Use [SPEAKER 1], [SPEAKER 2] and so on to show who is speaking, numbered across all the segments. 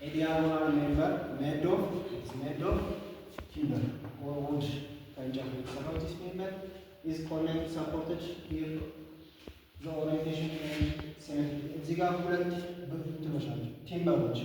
[SPEAKER 1] A diagonal member made of timber or wood. This member is supported here. The orientation and symmetry. እዚህ ጋር ሁለት እንትኖች ናቸው ቲምበሮች።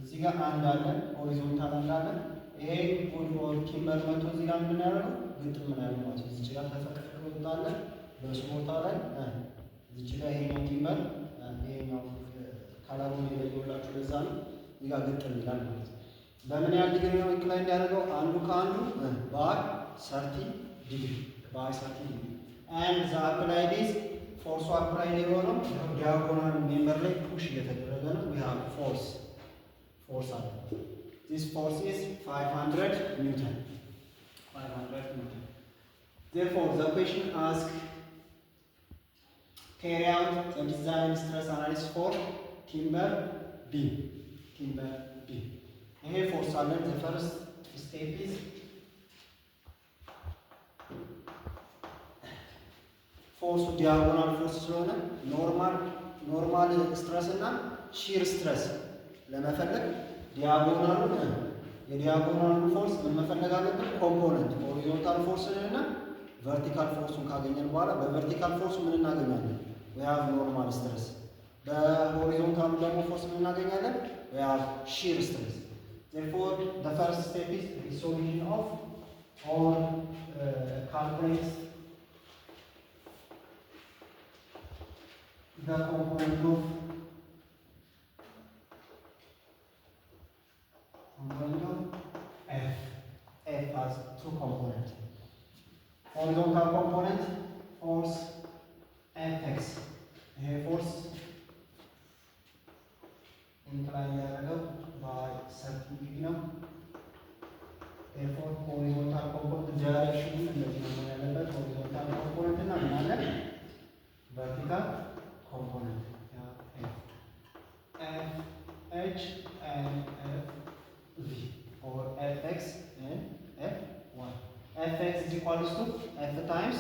[SPEAKER 1] እዚህ ጋር አንድ አለ ሆሪዞንታል እንዳለ ይሄ ውድ ኦር ቲምበር መጥቶ እዚህ ጋር ምን ያደርገው ግጥም ምን ያደርገው ማለት ነው። እዚህ ጋር ተፈቅፍቆ ወጣለ በሱ ቦታ ላይ እዚህ ጋር ይሄኛው ቲምበር ይሄኛው ካላሩን ይለየውላችሁ ለዛ ነው እዚህ ጋር ግጥም ይላል ማለት ነው። በምን ያህል ዲግሪ ነው ኢንክላይን ያደርገው አንዱ ከአንዱ by 30 ዲግሪ by 30 ዲግሪ and the applied is force applied የሆነው ዲያጎናል ሜምበር ላይ ፑሽ እየተደረገ ነው። we have force አለ this force is 500 newton 500 newton. Therefore the question asks carry out the design stress analysis for timber beam ይሄ ፎርስ አለ the first step is ፎርሱ ዲያጎናል ፎርስ ስለሆነ ኖርማል ስትረስ እና ሺር ስትረስ ለመፈለግ የዲያጎናሉ ፎርስ ምን መፈለግ አለብን? ኮምፖነንት ሆሪዞንታል ፎርስን እና ቨርቲካል ፎርሱን ካገኘን በኋላ በቨርቲካል ፎርሱ ምን እናገኛለን? we have ኖርማል ስትረስ። በሆሪዞንታሉ ደግሞ ፎርስ ምን እናገኛለን? we have shear stress. Therefore the first step is resolution of or calculate the component of F. F has two components. Horizontal component force Fx. Here force inclined by 30 degree now. Therefore horizontal component direction horizontal component and vertical component. F, H and F V or Fx and Fy. Fx is equals to F times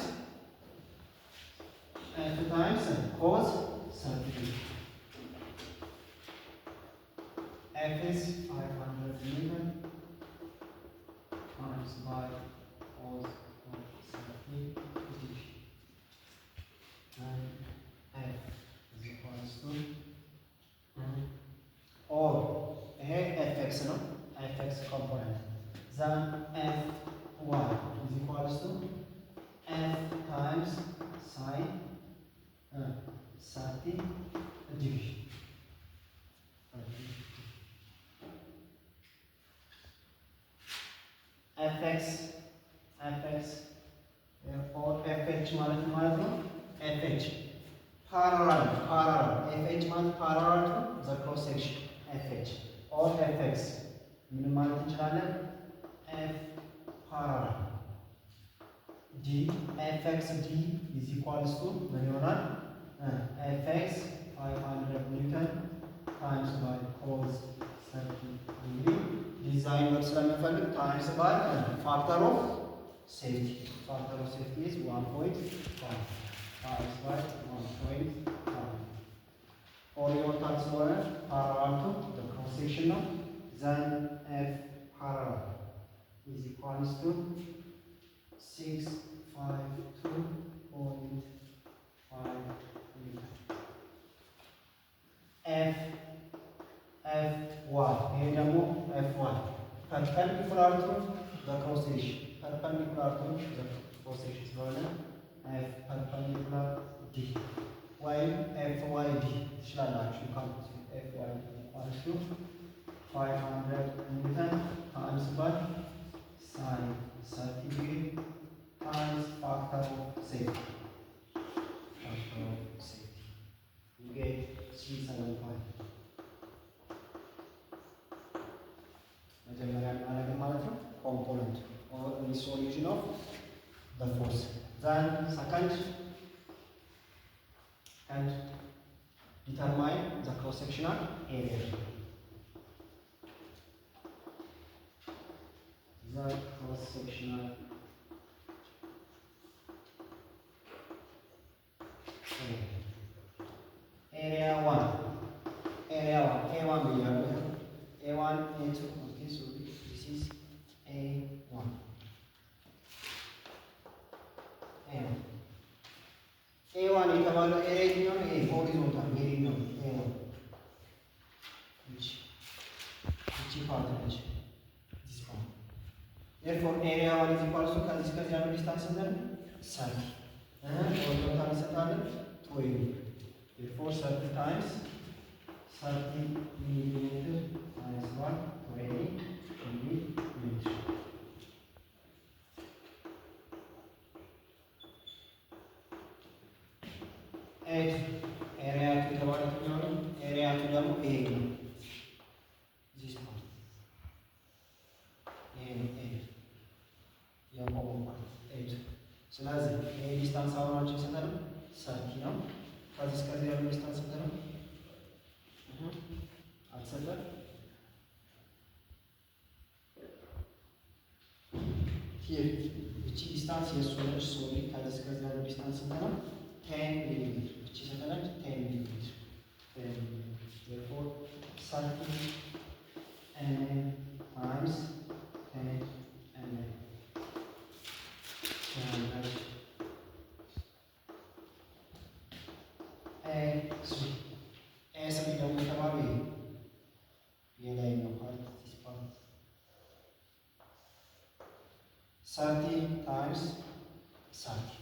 [SPEAKER 1] cos 30. F is 500 newton times by cos 30 degree. And F is equals to or Fx no Fx component then Fy is equals to F times sin 30 degree. Fx or Fh ማለት ነው Fh parallel Fh ማለት parallel to the cross section Fh or Fx ምን ማለት እንችላለን? F parallel D Fx D is equals to ምን ይሆናል? Fx 500 newton times by cos 30 degree ዲዛይን ወር ስለምፈልግ times by factor of safety is 1.5 times by 1.5 horizontal ስለሆነ parallel to the cross section ነው then F parallel is equals to 652.5 Fy ይሄ ደግሞ Fy perpendicular to the cross section ስለሆነ F perpendicular D ወይም Fyd ትችላላችሁ ካምፕስ Fyd equals to 500 newton times by sin 30 degree times factor of safety. You get 375. መጀመሪያ እናደርግ ማለት ነው component or resolution of the force. Then second and determine the cross sectional area. The cross sectional area 1 A1 ብያለሁ A1 A2 ኦኬ ሶሪ this is A1 A1 የተባለው ኤሪያው ነው። ይሄ ሆሪዞንታል ኤሪያው A1 እቺ ፓርት ነች። this part therefore area 1 is equal to ከዚህ ያለው ዲስታንስ እንደ 30 ሆሪዞንታል እንሰጣለን 20 therefore 30 times 30 millimeter times 1 20 millimeter ኤሪያ የተባለው ነው። ኤሪያ ደግሞ ይሄ ነው። this part ይሄ የቆመው ማለት ስለዚህ ይሄ ዲስታንስ አሁናችን ስንት ነው? 30 ነው። ከዚህ ያለው ዲስታንስ ስንት ነው? አልሰጠን here እቺ ዲስታንስ የሱ ነች። ሶሪ ከዚህ ያለው ዲስታንስ ስንት ነው? 10 ሚሊሜትር እቺ ስንት ነች? 10 ሚሊሜትር therefore 30 mm times 10 mm A3 ደግሞ የተባለው የላይኛው ፓርት this part 30 times 30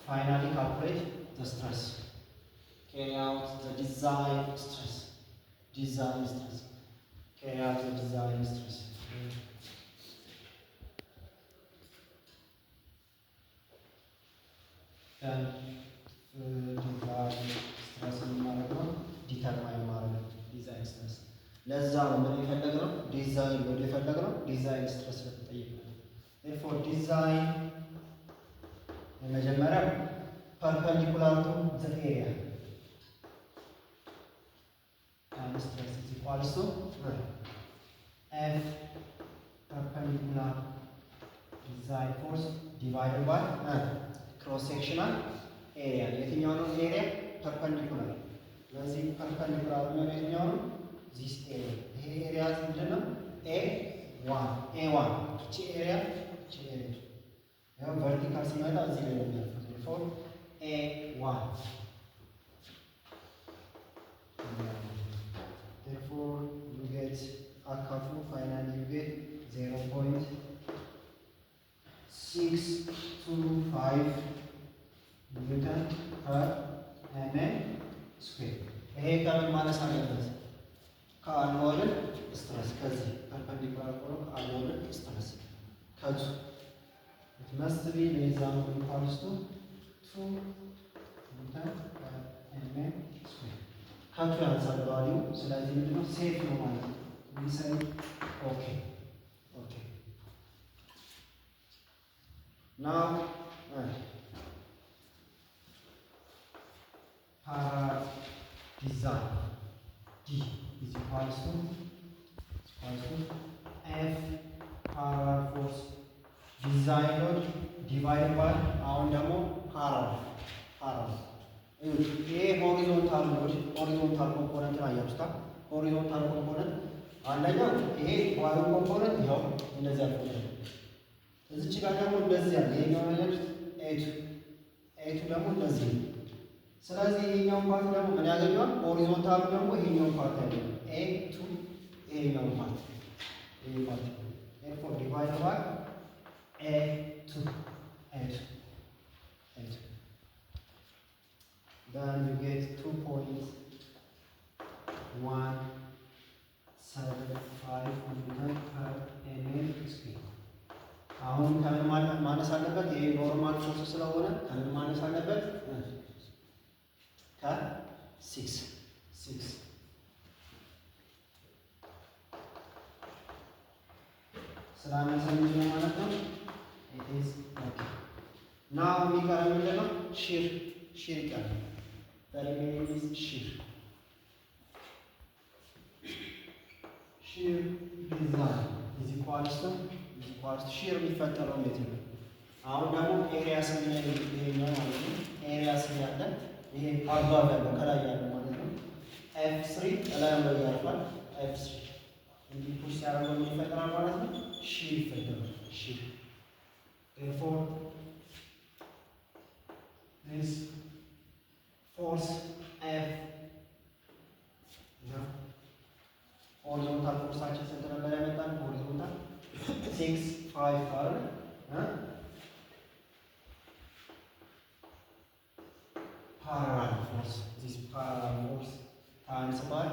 [SPEAKER 1] finally calculate the stress. Carry out the design stress. Carry out the design stress. Then design stress ማድረግ determine ማድረግ design stress. ለዛ ነው ምን የፈለግነው ዲዛይን ወደ የፈለግነው ዲዛይን ስትረስ ተጠይቀናል። therefore design የመጀመሪያው perpendicular to the area and stress is equal to F perpendicular design force divided by cross sectional area የትኛው ነው ኤሪያ perpendicular ስለዚህ perpendicular ነው የትኛው ነው this area ይሄ ኤሪያ ምንድነው A1 እቺ ኤሪያ ያው ቨርቲካል ሲመጣ እዚህ ላይ ነው የሚያልፈው therefore A1 therefore you get አካፉ finally you get 0.625 ኒውተን per mm ስኩዌር ይሄ ከምን ማነስ አለበት ከአንወል ስትረስ ከዚህ ፐርፔንዲኩላር ሆኖ ከአንወል ስትረስ ከቱ it must be less than or equals to 2 ኒውተን per mm ስኩዌር ከቱ ያንሳል ቫልዩ ስለዚህ ምንድነው ሴፍ ነው ማለት ነው we say okay now para design D is equals to F parallel force design load divided by አሁን ደግሞ parallel ይሄ ሆሪዞንታል ኮምፖነንት አያችሁታ ሆሪዞንታል ኮምፖነንት አንደኛው ይሄ ዋይ ኮምፖነንት ያው እንደዚህ አልፎ እዚች ጋር ደግሞ እንደዚህ ያለ ይሄኛው ነገር ኤቱ ደግሞ እንደዚህ ስለዚህ ይሄኛው ፓርት ደግሞ ምን ያገኛል ሆሪዞንታሉ ደግሞ ይሄኛው ፓርት ያገኛል ኤቱ ይሄኛው ፓርት therefore divided by A2 then you get 2.175 ኒውተን per mm ስኩዌር አሁን ከምን ማነስ አለበት ይሄ ኖርማል ፎርስ ስለሆነ ከምን ማነስ አለበት ከ6 ስላነሰ ምንድነው ማለት ነው it is okay now የሚቀረው ምንድነው ሺር ይቀራል the remaining is shear design እዚህ ኳርስ ሺር የሚፈጠረው እንዴት ነው? አሁን ደግሞ ኤሪያ ስናይ ይሄኛው ማለት ነው። ኤሪያ ስናያለ ይሄ አባብ ያለው ከላይ ያለው ማለት ነው። F3 ላይ ነው ያርፋል። F3 እንዲህ ፑሽ ሲያደርገው የሚፈጠራል ማለት ነው። ሺር ይፈጠራል። ሺር therefore this force F ሆሪዞንታል ፎርሳችን ስንት ነበር ያመጣን? ሆሪዞንታል 6 5 አይደል? parallel force. This parallel force times by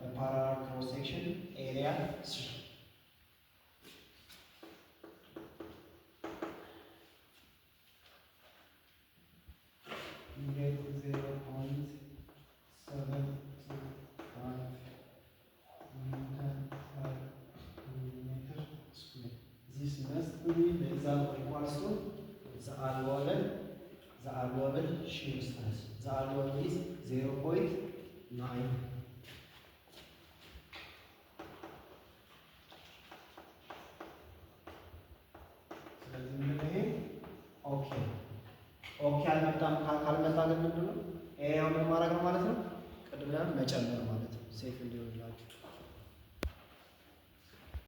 [SPEAKER 1] the parallel cross section area 3. You get 0.725 meter square. This must be less than or equals to the allowable shear stress. The allowable is 0.9. ስለዚህ ምንድነው ይሄ? ኦኬ አልመጣም። ካልመጣ ግን ምንድነው ኤሪያውን ምን ማድረግ ነው ማለት ነው? ቅድም መጨመር ማለት ነው። ሴፍ እንዲሆንላችሁ